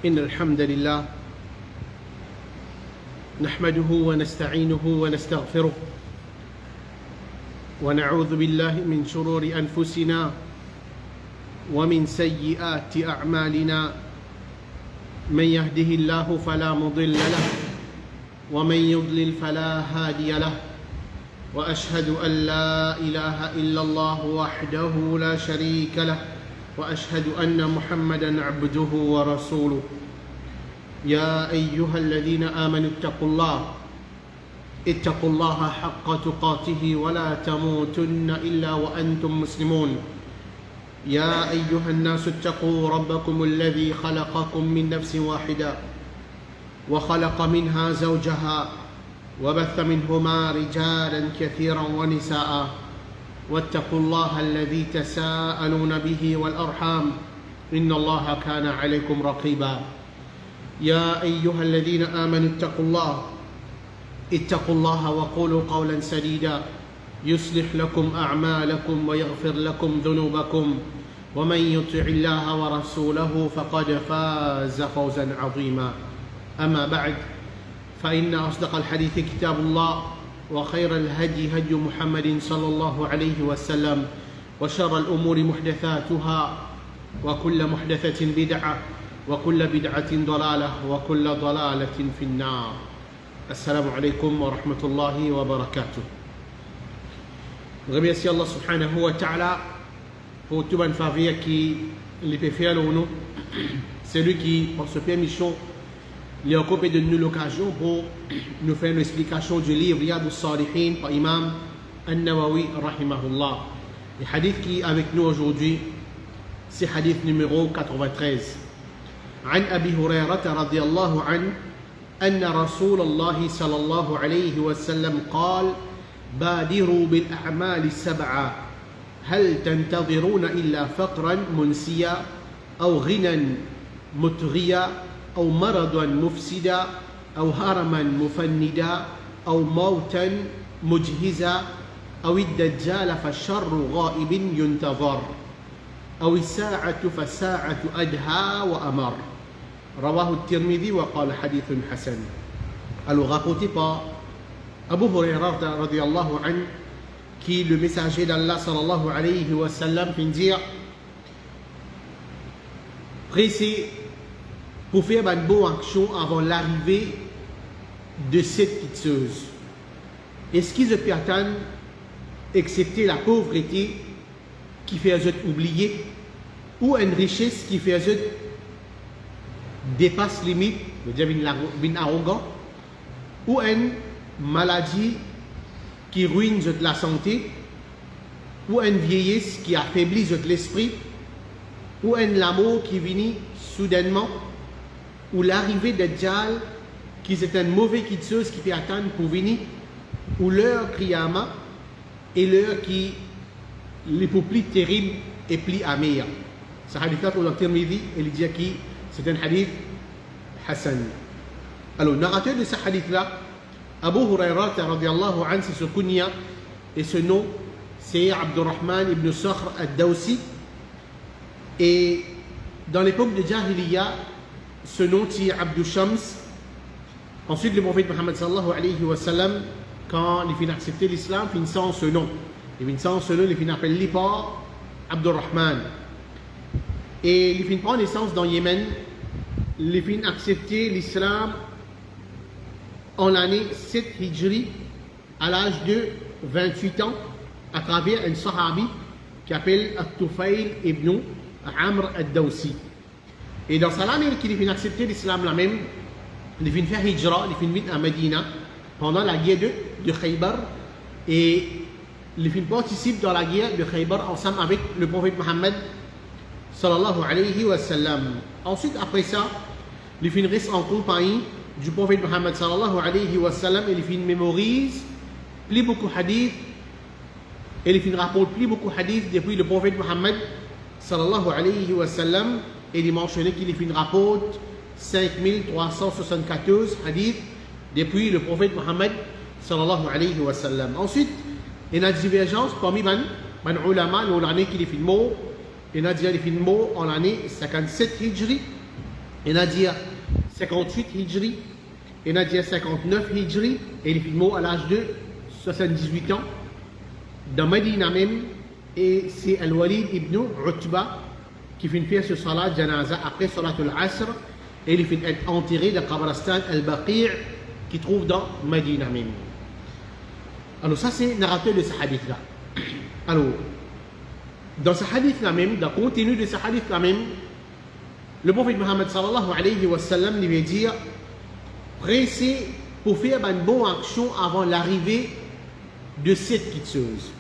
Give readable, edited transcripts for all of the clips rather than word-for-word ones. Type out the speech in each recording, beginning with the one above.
إن الحمد لله نحمده ونستعينه ونستغفره ونعوذ بالله من شرور أنفسنا ومن سيئات أعمالنا من يهده الله فلا مضل له ومن يضلل فلا هادي له وأشهد أن لا إله إلا الله وحده لا شريك له وأشهد أن محمدًا عبده ورسوله يا أيها الذين آمنوا اتقوا الله حق تقاته ولا تموتن إلا وأنتم مسلمون يا أيها الناس اتقوا ربكم الذي خلقكم من نفس واحدة وخلق منها زوجها وبث منهما رجالا كثيرا ونساء واتقوا الله الذي تساءلون به والأرحام إن الله كان عليكم رقيبا يا أيها الذين آمنوا اتقوا الله وقولوا قولا سديدا يصلح لكم أعمالكم ويغفر لكم ذنوبكم ومن يطع الله ورسوله فقد فاز فوزا عظيما أما بعد فإن أصدق الحديث كتاب الله وخير الهدي هدي محمد صلى الله عليه وسلم وشر الأمور محدثاتها وكل محدثة بدعة وكل بدعة ضلالة وكل ضلالة في النار السلام عليكم ورحمة الله وبركاته. Remercie Allah subhanahu wa ta'ala pour toute bonne faveur qui les peut faire au nous. C'est lui qui, par ce permission, il a occupé de nous l'occasion pour nous faire une explication du livre Riyad al-Salihin par Imam An-Nawawi rahimahullah. Le hadith qui est avec nous aujourd'hui, c'est hadith numéro 93. عن أبي هريرة رضي الله عنه أن رسول الله صلى الله عليه وسلم قال بادروا بالأعمال السبعة هل تنتظرون إلا فقرا منسيا أو غنى مطغيا أو مرضا مفسدا أو هرما مفندا أو موتا مجهزا أو الدجال فالشر غائب ينتظر أو الساعة فالساعة أدهى وأمر رواه الترمذي وقال حديث حسن. Alors rapporté par Abu Hurairah radiyallahu anhu, qui le messager d'Allah sallallahu alayhi wa sallam vient dire pressez pour faire une bonne action avant l'arrivée de cette petite chose. Est-ce qu'ils peut attendre excepté la pauvreté qui fait eux oublier ou une richesse qui fait eux dépasse limite, c'est-à-dire une arrogant, ou une maladie qui ruine la santé, ou une vieillesse qui affaiblit l'esprit, ou un l'amour qui vient soudainement, ou l'arrivée de Djal qui c'est une mauvaise chose qui peut attendre pour venir, ou l'heure Kriyama et l'heure qui les plus terrible et plus amère. Ce hadith-là pour le Tirmidhi, il dit qui c'est un hadith Hassan. Alors, le narrateur de ce hadith-là, Abu Hurairah radiyallahu anhu, c'est ce kunya et ce nom, c'est Abdurrahman ibn Sakhr al-Dawsi. Et dans l'époque de Jahiliya, ce nom c'est Abdou Shams. Ensuite, le prophète Muhammad sallallahu alayhi wa sallam, quand il finit accepter l'islam, il finit sans ce nom. Il finit sans ce nom, il finit appelle l'Ipa Abdurrahman. Et il finit prendre naissance dans Yémen. Il finit accepter l'islam en l'année 7 Hijri, à l'âge de 28 ans, à travers un sahabi qui appelle At-Tufayl ibn Amr al-Dawsi. Et dans cette année qu'il finit accepter l'islam là même, il finit faire Hijra, il finit à Medina pendant la guerre de Khaybar. Et il finit participe dans la guerre de Khaybar ensemble avec le prophète Muhammad sallallahu alayhi wa sallam. Ensuite, après ça, il finit reste en compagnie du prophète Muhammad sallallahu alayhi wa sallam et il finit mémorise plus beaucoup hadith et il finit rapporte plus beaucoup hadith depuis le prophète Muhammad sallallahu alayhi wa sallam et il mentionnait qu'il finit rapporte 5374 hadith depuis le prophète Muhammad sallallahu alayhi wa sallam. Ensuite, il y a une divergence parmi les ulama, l'année qu'il est fait mot, il y a dit qu'il est fait mot en l'année 57 Hijri Il y a dit 58 Hijri, il y a dit 59 Hijri, et il est mort à l'âge de 78 ans, dans Medina même, et c'est Al-Walid ibn Utba qui fait faire ce salat janaza après salat al-Asr, et il fait être enterré dans Qabristan al-Baqi' qui trouve dans Medina même. Alors ça c'est le narrateur de ce hadith-là. Alors, dans ce hadith-là même, dans le contenu de ce hadith-là même, le prophète Mohammed sallallahu alayhi wa sallam lui dit pressé pour faire une bonne action avant l'arrivée de cette petite chose.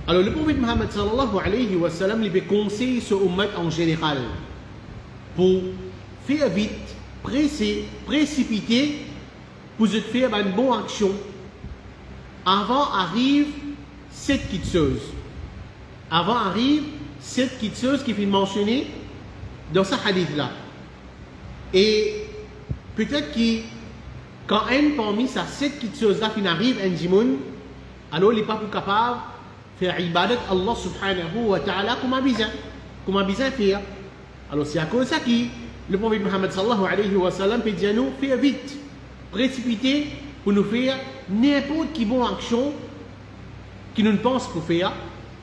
Alors le prophète Mohammed sallallahu alayhi wa sallam lui conseille ce ummat en général pour faire vite, presser, précipiter pour faire une bonne action avant arrive cette petite chose. Avant arrive cette petite chose qui est mentionnée dans ce hadith-là. Et peut-être que quand un parmi ça, cette petite chose-là arrive, un djimoun, alors il n'est pas capable de faire ibadat Allah subhanahu wa ta'ala comme a besoin faire. Alors c'est à cause de ça que le prophète Muhammad sallallahu alayhi wa sallam peut dire nous faire vite, précipiter pour nous faire n'importe quelle bonne action qui nous pense pour faire.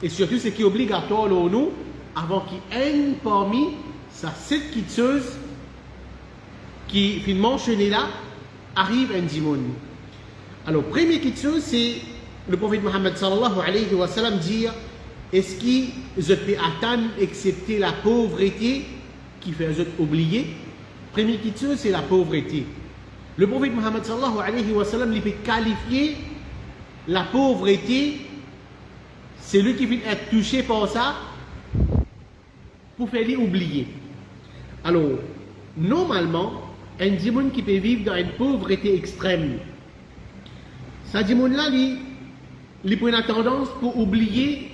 Et surtout ce qui est obligatoire pour nous, avant qu'il y ait parmi ça, cette petite chose qui est mentionnée là, arrive un djimoun. Alors, première petite chose, c'est le prophète Mohammed sallallahu alayhi wa sallam dire est-ce que je peux attendre excepté la pauvreté qui fait oublier? Première petite chose, c'est la pauvreté. Le prophète Mohammed sallallahu alayhi wa sallam il peut qualifier la pauvreté, c'est lui qui va être touché par ça pour faire lui oublier. Alors, normalement, un djimoun qui peut vivre dans une pauvreté extrême, ce djimoun-là, il prend la tendance pour oublier,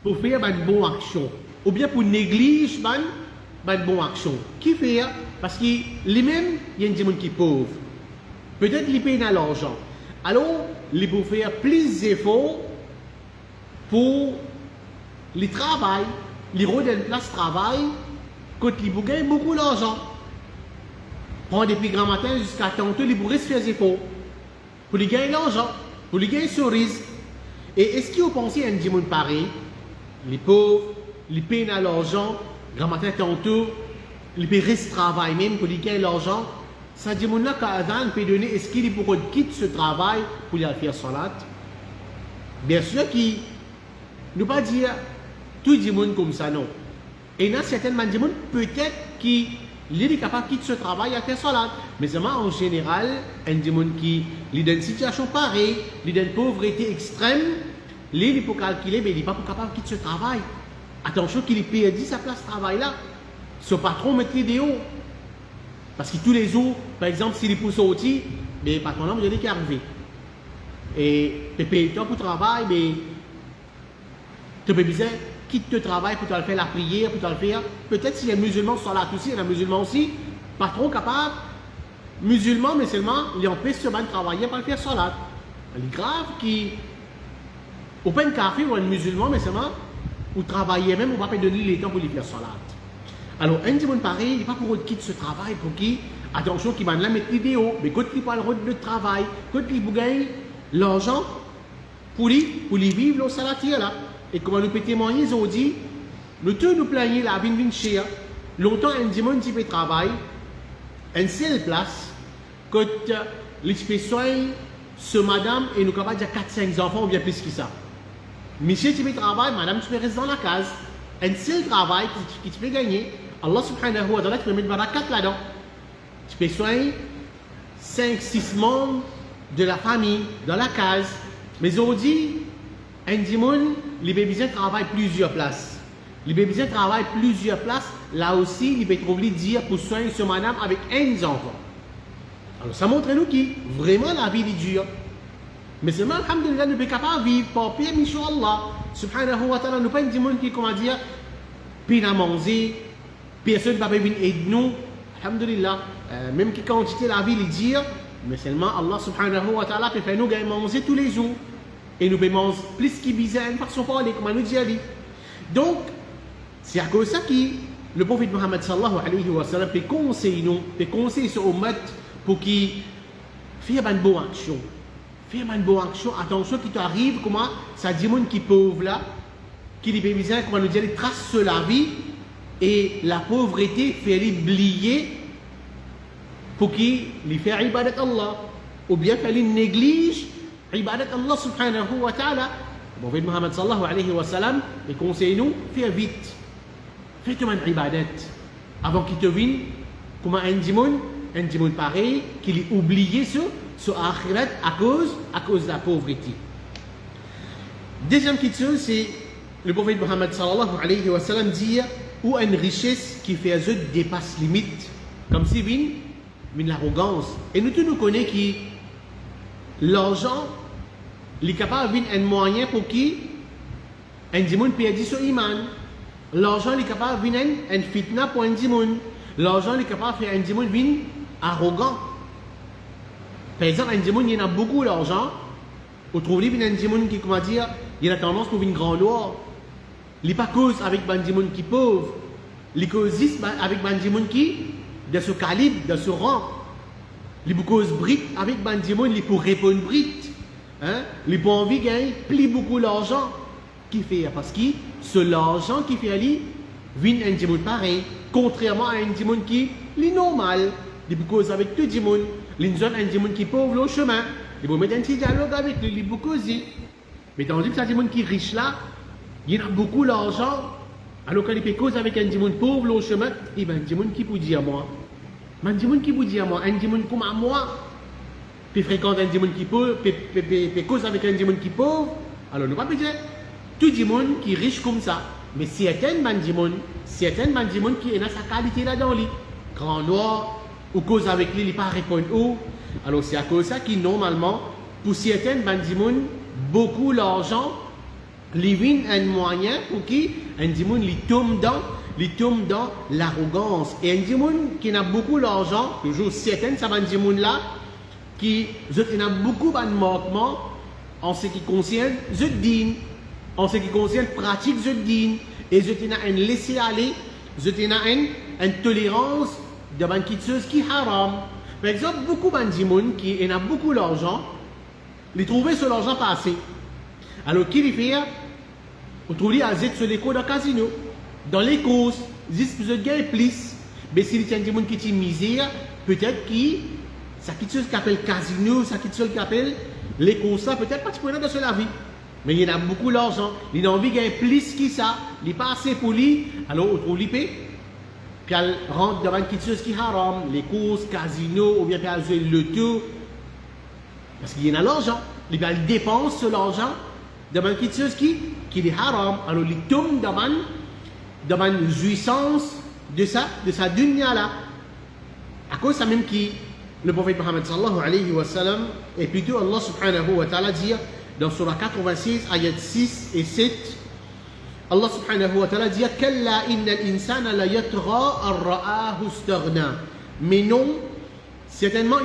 pour faire une bonne action, ou bien pour négliger une bonne action. Qui fait? Parce que lui-même, il y a un djimoun qui est pauvre. Peut-être qu'il paye dans l'argent. Alors, il peut faire plus d'efforts pour le travail, il rôde une place de travail, quand il gagne beaucoup d'argent. Prend depuis grand matin jusqu'à tantôt, il pourrait se faire des efforts pour lui gagner l'argent, pour lui gagner cerise. Et est-ce que vous pensez à un djimoun pareil? Les pauvres, ils payent dans l'argent, grand matin tantôt, ils payent reste travail même pour lui gagner l'argent. Ça djimoun-là, quand Adam peut donner, est-ce qu'il pourrait quitter ce travail pour lui faire salat? Bien sûr qu'il ne pas dire tout djimoun comme ça, non. Et dans certaines djimoun, peut-être qu'il est capable de quitter ce travail et faire salat. Mais seulement en général, un djimoun qui est dans une situation pareille, il est dans une pauvreté extrême, il peut calculer, mais il n'est pas capable de quitter ce travail. Attention qu'il ait perdu sa place de travail là. Son patron met les hauts. Parce que tous les jours, par exemple, s'il est pour sortir, mais le patron là, vous allez qui arriver. Et tu payes toi pour le travail, mais tu peux besoin quitte le travail pour te faire la prière, pour te le faire. Peut-être si les musulmans sont là aussi, il y a des musulmans aussi, pas trop capables, musulmans, mais seulement, ils empêchent ce de travailler pour le faire salat. Il est grave qui, au pas un café ou un musulman, mais seulement, ou travailler même, on va pas donner le temps pour lui faire salat. Alors, un djimoun pareil, il n'est pas pour quitter ce travail, pour qui, attention, qui va la mettre vidéo, mais quand il parle de travail, quand il gagne l'argent, pour lui vivre le salatier là. Et comme nous peut témoigner, ils ont dit, nous tous nous plaignons la vie de chère. Longtemps, un djimoun qui fait travail, une seule place, quand les soins, ce madame, et nous capables de dire 4-5 enfants ou bien plus que ça. Monsieur, tu fais travail, madame, tu peux rester dans la case. Un seul travail qui te fait gagner. Allah subhanahu wa ta'ala, tu peux mettre barakat là-dedans. Tu peux soigner 5-6 membres de la famille dans la case. Mais aujourd'hui, un djimoun, les bébés travaillent plusieurs places. Les bébés travaillent plusieurs places. Là aussi, il peut être obligé de dire pour soigner ce madame avec un enfant. Alors ça montre nous qui vraiment la vie est dure. Mais seulement, alhamdulillah, nous sommes capables de vivre par paix, Allah subhanahu wa ta'ala. Nous pas un djimoun qui, comment dire, peine à manger, personne ne va venir aider nous. Alhamdulillah, même qui quantité la vie est dure, mais seulement Allah subhanahu wa ta'ala peut faire nous gagner manger tous les jours. Et nous pouvons manger plus qu'il besoin, par son parler, comme nous dit. Donc, c'est à cause de ça que le prophète Mohammed sallallahu alayhi wa sallam peut conseiller nous, peut conseiller ce ummat pour qu'il fasse une bonne action. Fais une bonne action, attention qui t'arrive, comment ça dit monde qui est pauvre là, qui est besoin, comment nous dire, il trace sur la vie et la pauvreté fait oublier pour qu'il fait ibadat Allah ou bien qu'il néglige ibadat Allah subhanahu wa ta'ala. Le prophète Mohammed sallallahu alayhi wa sallam il conseille nous, fais vite. Fais-toi une ibadat avant qu'il te vienne comme un dimon pareil, qu'il ait oublié ce akhirat à cause de la pauvreté. Deuxième question, c'est le prophète Mohammed sallallahu alayhi wa sallam dit ou une richesse qui fait eux dépasse limite, comme si vient l'arrogance. Et nous tous nous connaissons que l'argent est capable de un moyen pour qui un dimon perde son iman. L'argent est capable de un fitna pour un dimon. L'argent est capable de faire un dimon arrogant. Par exemple, un dimon, il y a beaucoup d'argent. Vous trouvez un dimon qui, comment dire, il a tendance pour une grande loi. Il n'est pas cause avec un dimon qui est pauvre. Il cause avec un dimon qui de ce calibre, de ce rang. Il cause brite avec un dimon, il pour répondre brite. Il pour envie de gagner plus beaucoup d'argent. Qui fait parce que c'est l'argent qui fait aller vient un dimon pareil, contrairement à un dimon qui est normal. Il cause avec tout dimon. Il zone un dimon qui est pauvre au chemin. Il faut mettre un petit dialogue avec lui, il beaucoup aussi. Mais tandis que ce dimon qui est riche là, il a beaucoup d'argent. Alors quand il peut cause avec un dimon pauvre au chemin, il va un dimon qui peut dire à moi. Un dimon qui peut dire à moi, un dimon comme à moi, puis fréquente un dimon qui pauvre, puis cause avec un dimon qui pauvre. Alors nous ne pouvons pas dire tout dimon qui est riche comme ça. Mais certains dimon qui ont sa qualité là dans lui, grand noir, ou cause avec lui, il ne pas répondre où. Alors c'est à cause de ça que normalement, pour certains dimon, beaucoup d'argent, il vient un moyen pour qui un dimon tombe dans l'arrogance. Et un dimon qui a beaucoup d'argent, toujours certains ça dimon là, qui a beaucoup de manquements en ce qui concerne le din, en ce qui concerne pratique le din, et je a un laisser aller, je a une tolérance de quelque chose qui est haram. Par exemple, beaucoup de gens qui ont beaucoup d'argent, ils trouvent sur l'argent pas assez. Alors, qu'il fait, vous trouvez à Z sur les cours de casino, dans les courses, juste vous gagnez plus. Mais si les gens qui ont misère, peut-être que ça quelque chose qui appelle casino, ça quelque chose qui appelle les courses, peut-être pas tu peux dans la vie. Mais il y en a beaucoup d'argent, il a envie de gagner plus que ça, il n'est pas assez pour lui, alors vous trouvez l'IP. Puis elle rentre devant quelque chose qui est haram, les courses, casino, ou bien puis elle joue le loto. Parce qu'il y en a l'argent. Il dépense sur l'argent devant quelque chose qui est haram. Alors il tombe devant une jouissance de sa dunya là. À cause de ça même qui, le prophète Mohammed sallallahu alayhi wa sallam, et plutôt Allah subhanahu wa ta'ala dit dans surah 86, ayat 6 et 7, Allah subhanahu wa ta'ala dit Kalla innal insana la yatra ar-ra'ahu istaghna. Mais non, certainement,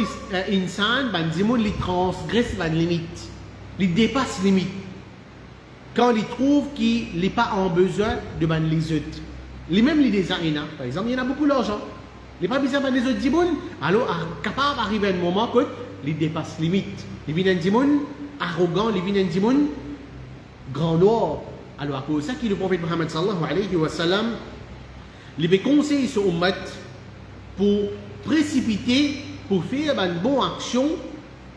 insan, il transgresse la limite. Il dépasse la limite. Quand il trouve qu'il n'est pas en besoin de les autres. Lui-même, il des aïna. Par exemple, il y en a beaucoup d'argent. Il n'est pas besoin de les autres dimon. Alors, capable d'arriver à un moment que il dépasse la limite. Il vient un dimon arrogant, il vient un dimon grand noir. Alors, à cause de ça, le prophète Mohammed sallallahu alayhi wa sallam, il conseille ce ummat pour précipiter, pour faire une bonne action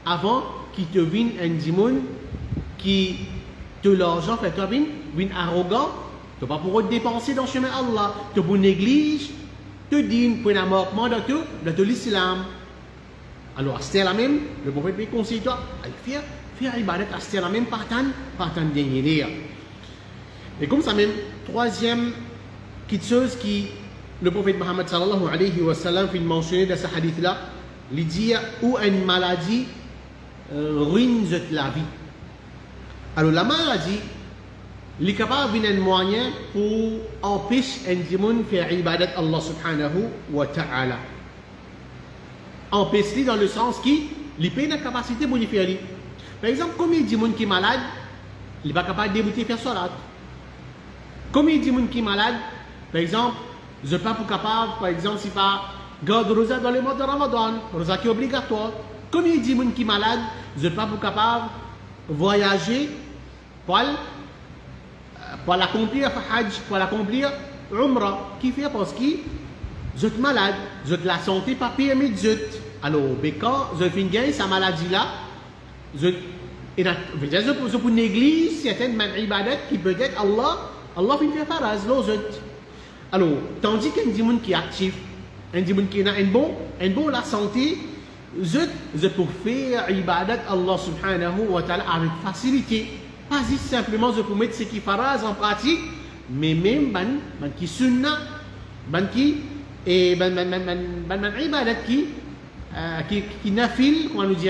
avant qu'il te vienne un dimon qui te l'argent fait toi vienne arrogant, tu vas pas pouvoir dépenser dans le chemin Allah, tu vas négliger, te dîne pour un manquement de l'islam. Alors, c'est la même, le prophète conseille toi, faire ibadat, c'est la même partant dernier. Et comme ça même, troisième quelque chose qui le prophète Mohammed sallallahu alayhi wa sallam fait mentionner dans ce hadith là, il dit où une maladie ruine la vie. Alors la maladie, il est capable d'un moyen pour empêcher un démon de faire ibadat Allah subhanahu wa ta'ala. Empêcher dans le sens qu'il n'a pas la capacité pour le faire. Par exemple, comme il dit démon qui est malade, il n'est pas capable de débuter faire salat. Comme il dit quelqu'un qui est malade, par exemple, Vous n'êtes pas pour capable, par exemple, si pas garde rosa dans le mois de Ramadan, rosa qui est obligatoire. Comme il dit qui est malade, vous n'êtes pas pour capable voyager pour l'accomplir Hajj, pour l'accomplir Umrah. Qui fait parce que vous êtes malade, vous êtes la santé pas permis de vous. Alors, quand vous avez gagné sa maladie-là, vous pour négliger certaines ibadat qui peut-être Allah fait faraz, alors, tandis qu'un démon qui est actif, un démon qui a un bon la santé, vous pour faire ibadat Allah subhanahu wa ta'ala avec facilité. Pas juste simplement pour mettre ce qui faraz en pratique, mais même qui sunna, qui et ibadat qui nafil, comme on nous dit,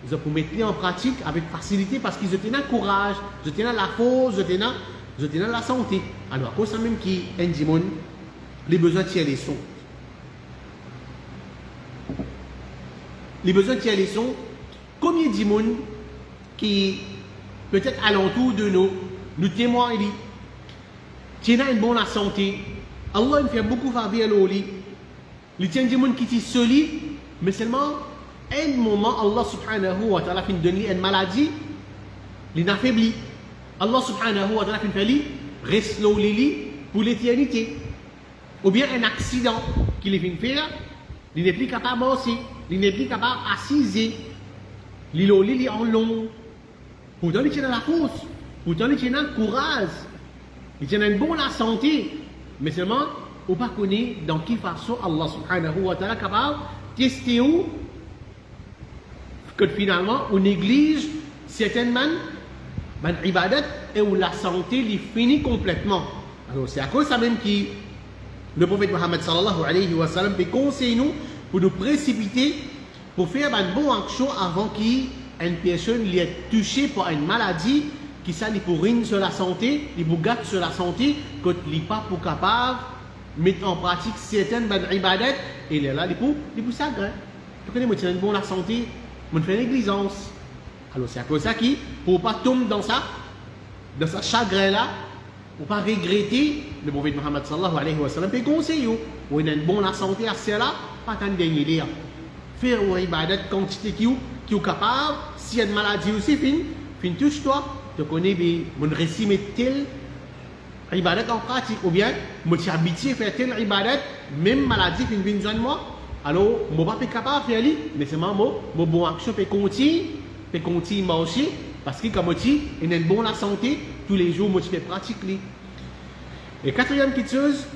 vous pour mettre en pratique avec facilité parce qu'ils ont un courage, ils ont la force, ils ont la santé. Alors, à cause de ça même qui est un démon, les besoins de tirer les sons. Les besoins de tirer les sons, combien de démons qui, peut-être alentour de nous témoignent, qui ont une bonne santé, Allah nous fait beaucoup faveur à l'eau. Les démons qui sont solides, mais seulement un moment, Allah subhanahu wa ta'ala fait donner une maladie, il affaiblit. Allah subhanahu wa ta'ala fait reste là pour l'éternité. Ou bien un accident qu'il fait faire, il n'est plus capable de marcher, il n'est plus capable d'assiser, il est en long. Pourtant, il tient la force, pourtant, il tient le courage, il tient une bonne santé, mais seulement, on ne connaît pas dans quelle façon Allah subhanahu wa ta'ala est capable de tester où que finalement, on néglige certainement ibadat et où la santé lui finit complètement. Alors, c'est à cause de ça même que le prophète Mohammed sallallahu alayhi wa sallam conseille nous pour nous précipiter pour faire une bonne action avant qu'une personne ait touché par une maladie qui ça lui pour ruiner sur la santé, lui pour gâter sur la santé, que lui pas pour capable de mettre en pratique certaines ibadat et là, lui pour s'agréer. Tu connais, moi, tu as une bonne santé, moi, je fais négligence. Alors, c'est à cause de ça qui, pour ne pas tomber dans ça chagrin-là, pour ne pas regretter, le prophète Mohammed sallallahu alayhi wa sallam peut conseiller, pour une bonne santé à cela, pas tant de gagner. Faire une ibadat quantité qui est capable, si y a une maladie aussi, fin touche-toi, tu connais, mon récit met tel ibadat en pratique, ou bien, moi, tu es habitué à faire tel ibadat, même maladie, fin besoin de moi, alors, je ne suis pas capable de faire, mais c'est mon bon action peut continuer à marcher, parce que comme tu dis, il a une bonne santé, tous les jours, moi, je fais pratiquer. Et quatrième petite chose,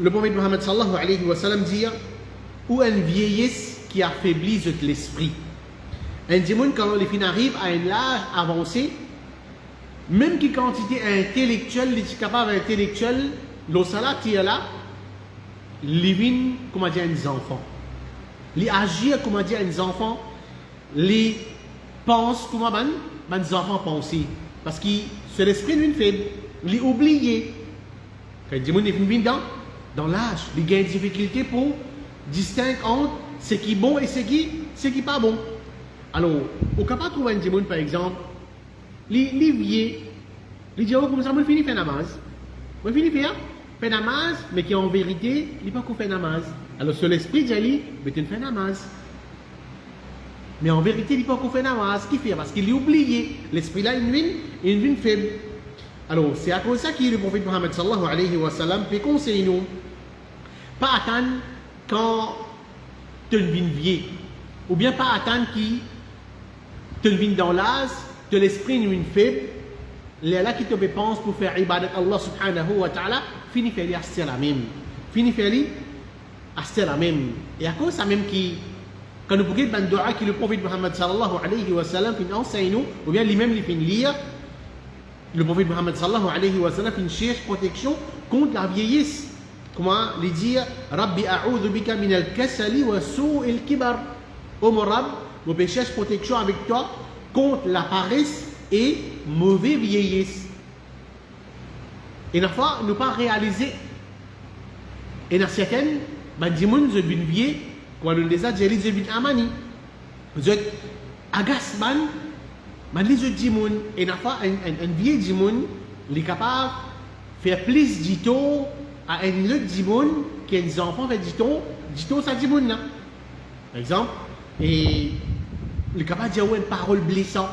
le prophète Mohammed sallallahu alayhi wa sallam dit, ou une vieillesse qui affaiblit l'esprit. Un démon, quand les arrive à un âge avancé, même qui quantité intellectuelle, il est capable intellectuel, le salat qui est là, il vient, comment dire, des enfants. Il agit, comment dire, des enfants. Il pense, comment des enfants pensent. Parce que c'est l'esprit d'une faible. Il oublie. Quand il dit, dans l'âge, il a une difficulté pour distinguer entre ce qui est bon et ce qui n'est pas bon. Alors, on peut pas trouver un démon, par exemple, il vient, il dit, oh, comme ça, je finis faire namaz. Je finis faire namaz, mais qui en vérité, il n'est pas qu'on fait namaz. Alors, sur l'esprit, il dit, mais tu fais namaz. Mais en vérité, il n'est pas qu'on fait namaz. Qu'est-ce qu'il fait? Parce qu'il est oublié. L'esprit-là, il vient faible. Alors, c'est à cause de ça que le prophète Mohammed sallallahu alayhi wa sallam peut conseiller nous, pas attendre quand tu viens vieux, ou bien pas attendre qui te viens dans l'âge, de l'esprit vient faible, là qui te pense pour faire ibadat Allah subhanahu wa ta'ala, finit faire acheter la même. Finit faire acheter la même. Et à cause de ça même qui, quand nous regardons le dua que le prophète Mohammed sallallahu alayhi wa sallam enseigne nous, ou bien lui-même il finit lire, le prophète Mohammed sallallahu alayhi wa sallam cherche protection contre la vieillesse. Comment lui dire Rabbi a'udhu bika min al-kasali wa su'il kibar. Oh mon Rab, je cherche protection avec toi contre la paresse et mauvaise vieillesse. Et une fois, nous pas réaliser. Et dans certaines, des gens qui sont vieux, quand on les a dit, ils sont amani. Ils sont agaces, les autres gens. Et une fois, un vieux démon, il est capable faire plus d'ito à un autre dimoun qui a des enfants fait dito ça dimoun là. Par exemple, et il est capable de dire une parole blessante.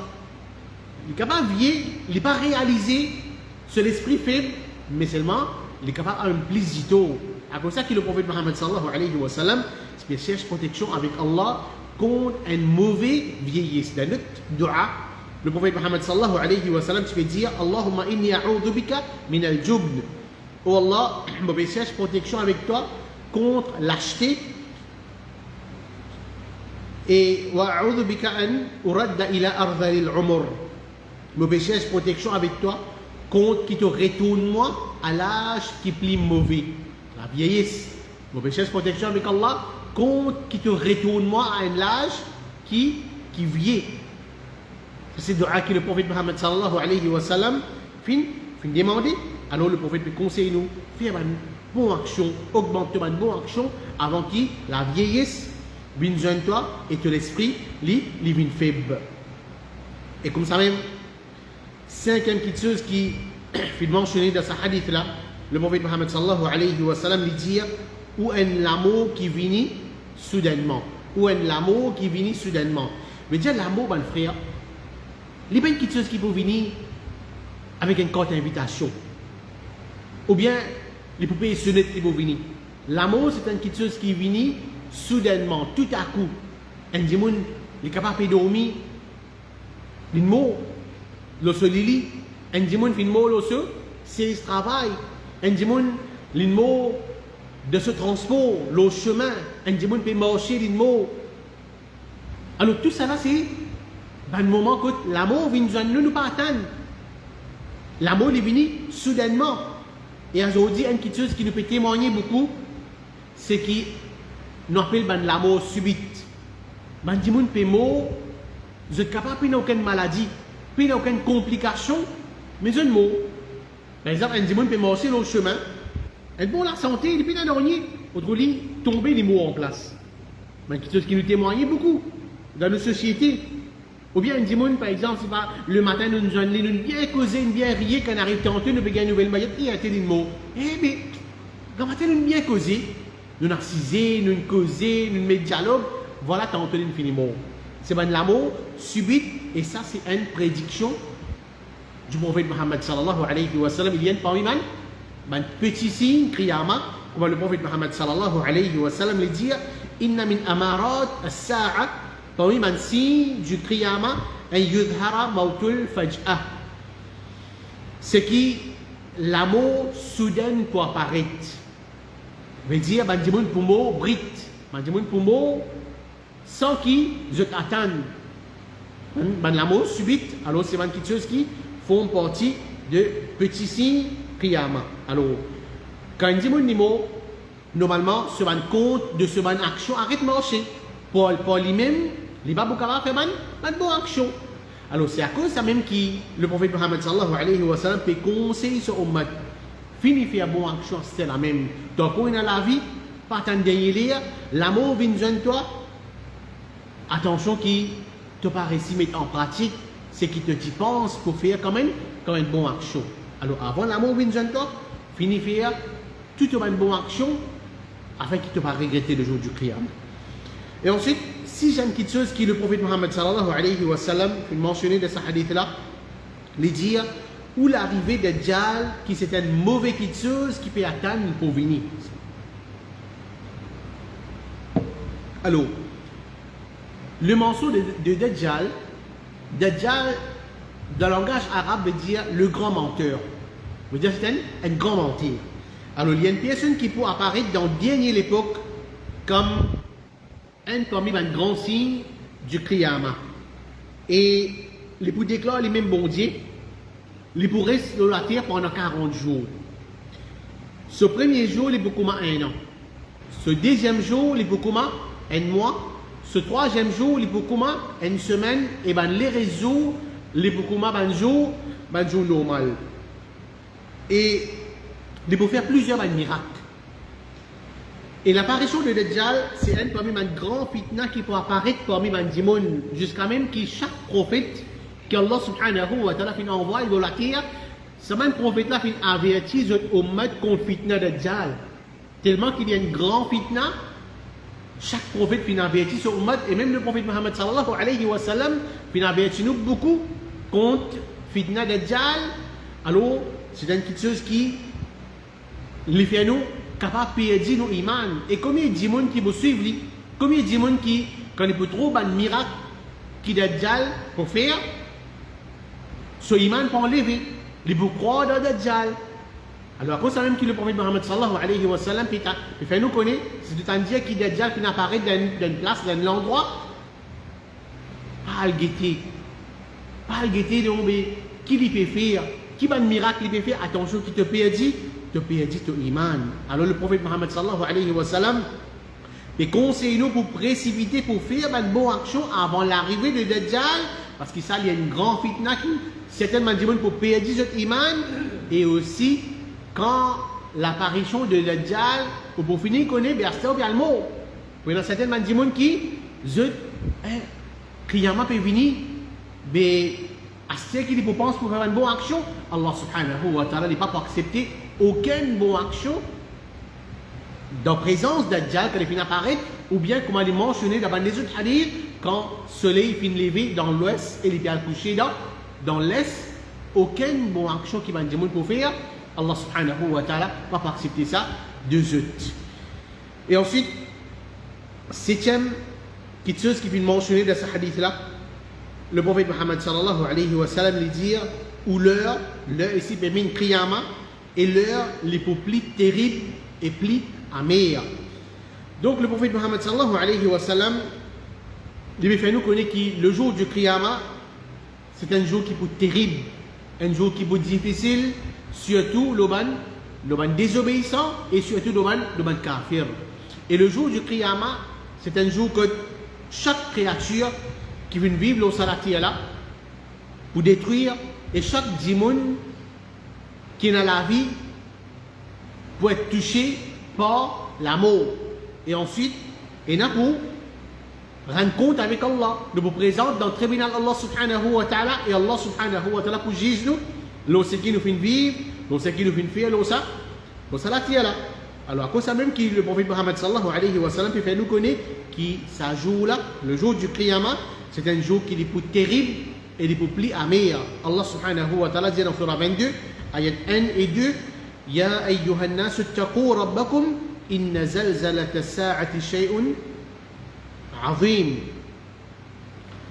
Il est capable de vieillir, il n'est pas réalisé sur l'esprit faible, mais seulement il est capable d'avoir un plus d'ito. À cause de ça que le prophète Mohammed sallallahu alayhi wa sallam cherche protection avec Allah contre un mauvais vieillesse. Dans notre dua, le prophète Mohammed sallallahu alayhi wa sallam peut dire Allahumma inni a'udhu bika min al-jubn. Oh Allah, je cherche protection avec toi contre lâcheté. Et wa'a'udhu bika an uradda ila ardhal al-umr. Je cherche protection avec toi contre qui te retourne moi à l'âge qui est plus mauvais. La vieillesse. Je cherche protection avec Allah contre qui te retourne moi à un âge qui vieillit. C'est le dua que le prophète Mohammed sallallahu alayhi wa sallam fin demander. Alors le prophète conseille nous faire une bonne action, augmenter une bonne action avant que la vieillesse vienne jeune toi et que l'esprit vienne faible. Et comme ça même, cinquième petite chose qui est mentionnée dans ce hadith là, le prophète Mohammed sallallahu alayhi wa sallam lui dit ou un l'amour qui vient soudainement, ou un l'amour qui vient soudainement. Mais dire l'amour, mon frère, il y a pas une petite chose qui peut venir avec une courte invitation. Ou bien, les poupées sonnettes qui vont venir. L'amour, c'est une petite chose qui vient soudainement, tout à coup. Un dimoun, il est capable de dormir. Un mot, le solili. Un dimoun, il mot, le seul, c'est le travail. Un dimoun, il mot de ce transport, le chemin. Un dimoun peut marcher, il mot. Alors, tout ça là, c'est un moment que l'amour vient nous pas attendre. L'amour est venu soudainement. Et aujourd'hui, une petite chose qui nous peut témoigner beaucoup, c'est qu'il nous appelle l'amour subite. Ben, dis-moi, vous êtes capable de aucune maladie, de aucune complication, mais un mot. Par exemple, un dimanche peut marcher dans le chemin, et pour la santé, il peut dans l'ornier, autrement dit, tomber les mots en place. Ben, quelque chose qui nous témoigne beaucoup dans nos sociétés. Ou bien un dimanche, par exemple, c'est pas le matin, nous bien causer, nous bien rier, quand on arrive tantôt, nous payons une nouvelle maillette, il y a un tel mot. Eh bien, quand matin, nous bien causer, nous narciser, nous causer, nous mettre dialogue, voilà tantôt, nous finit mot. C'est ben l'amour subite, et ça, c'est une prédiction du prophète Mohammed sallallahu alayhi wa sallam. Il y a parmi man petit signe, kriyama, comme le prophète Mohammed sallallahu alayhi wa sallam le dit, inna min amarat as-sa'a, parmi man signe du kriyama, an yudhara mautul faj'ah. Ce qui, l'amour soudain pour apparaître. Veut dire, ben dimoun pour mot, brit, ben dimoun pour mot, sans qui je t'attends. Ben l'amour subite, alors c'est une petite chose qui font partie de petits signes kriyama. Alors, quand on dit mon niveau, normalement, se rend compte de ce bonne action, arrête de marcher. Pour lui-même, il va beaucoup faire une bonne action. Alors, c'est à cause de ça même que le prophète Mohammed sallallahu alayhi wa sallam peut conseiller ce ummat. Fini faire bonne action, c'est la même. Donc, quand on a la vie, pas tant de l'amour vient de toi. Attention qui te paraît si mettre en pratique, c'est qui te t'y pense pour faire quand même une bonne action. Alors avant l'amour vient de toi, finis faire toute une bonne action afin qu'il ne te pas regretter le jour du qiyam. Et ensuite, si j'ai une petite chose qui le prophète Mohammed sallallahu alayhi wa sallam mentionné dans ce hadith là, les dire où l'arrivée de Dajjal qui c'est une mauvaise petite chose qui peut attendre pour venir. Alors, le morceau de Dajjal, Dajjal, dans le langage arabe, veut dire le grand menteur. Veut dire c'est un grand menteur. Alors, il y a une personne qui peut apparaître dans la dernière époque comme parmi les grands signes du Qiyamah. Et il peut déclarer les mêmes bon Dieu, il peut rester sur la terre pendant 40 jours. Ce premier jour, il peut commencer 1 an. Ce deuxième jour, il peut commencer 1 mois. Ce troisième jour, il peut commencer une semaine, et ben les réseaux, il peut commencer un jour normal. Et il peut faire plusieurs miracles. Et l'apparition de Dajjal, c'est un parmi les grands fitna qui peut apparaître parmi les démons, jusqu'à même que chaque prophète qu'Allah subhanahu wa ta'ala envoie dans la terre, Ce même prophète-là fait avertir les ummat contre fitna Dajjal. Tellement qu'il y a une grande fitna, chaque prophète fait avertir sur ummat, et même le prophète Muhammad sallallahu alayhi wa sallam fait avertir nous beaucoup contre fitna Dajjal. Alors, c'est une petite chose qui les fait nous capables de perdre nos iman. Et combien de gens qui vous suivent, combien de gens qui, quand ils peuvent trouver un miracle qui Dajjal pour faire, ce iman pour enlever. Les vous croire dans Dajjal. Alors, après ça même que le prophète Muhammad sallallahu alayhi wa sallam, il fait nous connaître, c'est tout un dire qui Dajjal qui apparaît dans une place, dans un endroit, pas le guetter. Pas le guetter, donc, qui lui peut faire, qui va un miracle lui peut faire, attention, qui te perdit ton iman. Alors, le prophète Muhammad sallallahu alayhi wa sallam, il conseille nous pour précipiter, pour faire une bonne action avant l'arrivée de Dajjal, parce que ça, il y a une grande fitna qui, certainement, pour perdre notre iman, et aussi, quand l'apparition de Dajjal, pour finir, connaît, bien, c'est bien le mot. Il y a certainement des gens qui, Qiyamah peut venir, mais, à ce qu'il pense pour faire une bonne action, Allah subhanahu wa ta'ala n'est pas pour accepter aucune bonne action dans la présence de Dajjal quand il finit apparaître, ou bien, comme il est mentionné dans les autres hadiths, quand le soleil finit lever dans l'ouest et il est couché dans l'est, aucune bonne action qui va dire pour faire, Allah subhanahu wa ta'ala va pas accepter ça de zut. Et ensuite, septième petite chose qui finit mentionner dans ce hadith-là, le prophète Muhammad sallallahu alayhi wa sallam lui dit, ou l'heure ici, min qiyamah, et l'heure les plus terribles et plus amères. Donc le prophète Muhammad sallallahu alayhi wa sallam, il fait nous connaître que le jour du qiyamah, c'est un jour qui peut être terrible, un jour qui peut être difficile, surtout le désobéissant et surtout le kafir. Et le jour du qiyamah, c'est un jour que chaque créature qui vient vivre au salati là pour détruire, et chaque démon qui est dans la vie pour être touché par la mort. Et ensuite, il y a pour rendre compte avec Allah, de vous présenter dans le tribunal Allah subhanahu wa ta'ala, et Allah subhanahu wa ta'ala pour juger nous, ce qui nous fait vivre, ce qui nous fait faire, le salati là. Alors, à cause de ça même que le prophète Muhammad sallallahu alayhi wa sallam fait nous connaître que ce jour-là, le jour du qiyamah, c'est un jour qui est plus terrible et plus amer. Allah subhanahu wa ta'ala dit dans Surah 22, ayat 1 et 2, Ya ayyuhan nas ittaqu rabbakum inna zalzalata as-sa'ati shay'un 'azim.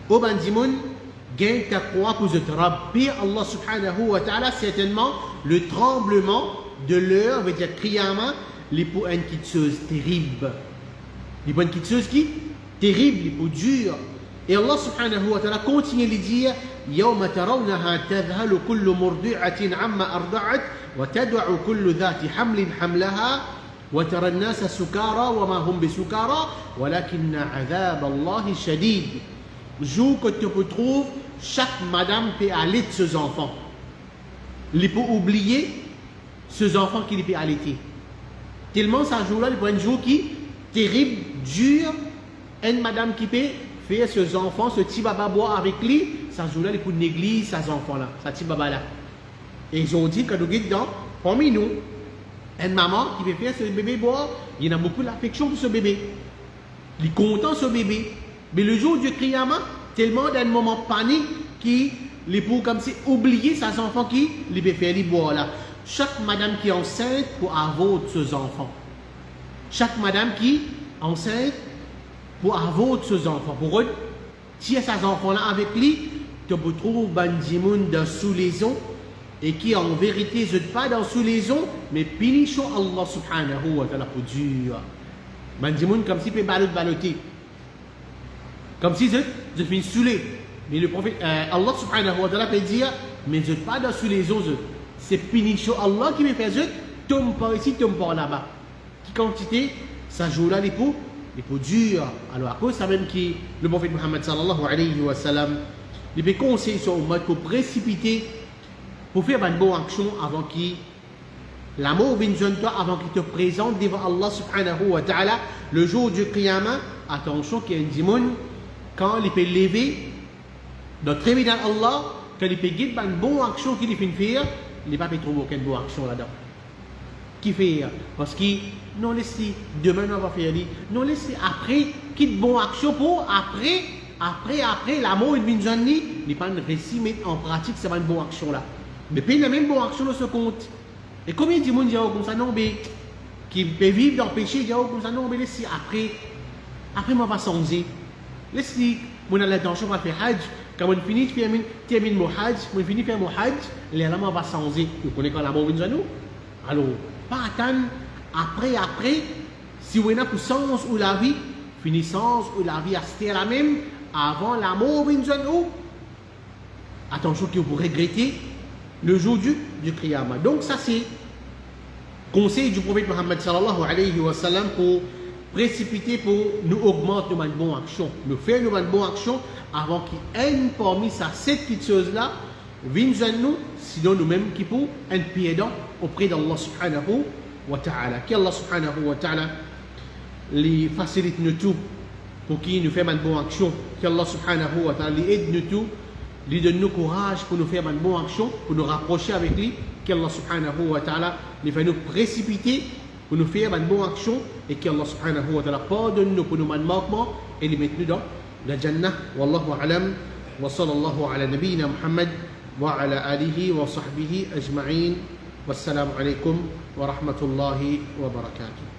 Ô bandimoun, gain taqwa pour te rabbi Allah subhanahu wa ta'ala, certainement le tremblement de l'heure veut dire qiyamah, les pour une petite chose terrible. Les pour une petite chose qui terrible, les pour dur. Et Allah subhanahu wa ta'ala continue de dire يَوْمَ تَرَوْنَهَا تَذْهَلُ كُلُّ مُرْضِعَةٍ عَمَّا أَرْضَعَتْ وَتَدْعُ كُلُّ ذَاتِ حَمْلٍ حَمْلَهَا وَتَرَى النَّاسَ سُكَارَى وَمَا هُمْ بِسُكَارَى وَلَكِنَّ عَذَابَ اللَّهِ شَدِيدٌ. Jour que tu trouves, chaque madame peut aller de ses enfants. Il peut oublier ses enfants qu'il peut allaiter. Tellement ce jour-là, il prend un jour qui terrible, dur, une madame qui peut faire ses enfants, ce petit baba boire avec lui, ce jour-là, il peut négliger ses enfants-là, ce petit baba-là. Et ils ont dit que nous guidons, parmi nous, une maman qui peut faire ce bébé boire, il y en a beaucoup d'affection pour ce bébé. Il est content ce bébé. Mais le jour du qiyamah, tellement d'un moment panique qui les pour comme si oublier ses enfants qui les peut faire les boire là. Chaque madame qui est enceinte pour avoir ses enfants. Chaque madame qui est enceinte pour avoir ses enfants. Pour eux, si ses enfants là avec lui, tu peux trouver bandimoun dans sous-liaison et qui en vérité n'est pas dans sous-liaison, mais punition Allah subhanahu wa ta'ala pour dur. Bandimoun comme si peut baloter. Comme si je finis saoulé. Mais le prophète, Allah subhanahu wa ta'ala peut dire, mais je ne suis pas dans sous-liaison. C'est punition Allah qui me fait je tombe par ici, tombe par là-bas. Qui quantité, ça joue là les pots durs. Alors à cause ça même qui le prophète Muhammad sallallahu alayhi wa sallam, il peut conseiller son ummah pour précipiter, pour faire une bonne action avant qu'il l'amour vienne de toi, avant qu'il te présente devant Allah subhanahu wa ta'ala le jour du qiyamah. Attention qu'il y a un démon quand il peut lever dans le tribunal Allah, quand il peut guider une bonne action qu'il fait faire, les papes trouvent aucune bonne action là-dedans. Qui fait? Parce que non laissez demain on va faire dit, non laissez après quitte bonne action pour après l'amour il vient de il pas réussi mettre en pratique cette bonne action là. Mais puis la même bonne action se compte. Et combien de monde dit comme ça non mais qui peut vivre dans le péché dit comme ça non mais laissez après moi va changer. Laissez mon a l'intention de faire hajj quand on finit termine mon hajj, on finit faire mon hajj, l'élément va changer. Vous connaissez quand l'amour vient de nous? Alors pas attendre après si on a pour sens ou la vie finissance ou la vie rester la même avant l'amour vient de nous. Attention que vous regrettez le jour du Qiyamah. Donc ça c'est conseil du prophète Mohammed sallallahu alayhi wa sallam pour précipiter pour nous augmenter nos bonnes actions, nous faire nos bonnes actions avant qu'il y ait parmi ça cette petite chose là viennent à nous, sinon nous-mêmes qui pour un pied auprès d'Allah subhanahu wa ta'ala. Qu'Allah subhanahu wa ta'ala les facilite nous tout pour qu'il nous fasse une bonne action. Qu'Allah subhanahu wa ta'ala les aide nous tout, lui donne nous courage pour nous faire une bonne action, pour nous rapprocher avec lui. Qu'Allah subhanahu wa ta'ala les fait nous précipiter pour nous faire une bonne action et qu'Allah subhanahu wa ta'ala pardonne nous pour nos manquements et les mettre nous dans la Jannah. Wallahu a'lam wa sallallahu ala nabiyyina Muhammad wa ala alihi wa sahbihi ajma'in. Wassalamu alaikum wa rahmatullahi wa barakatuh.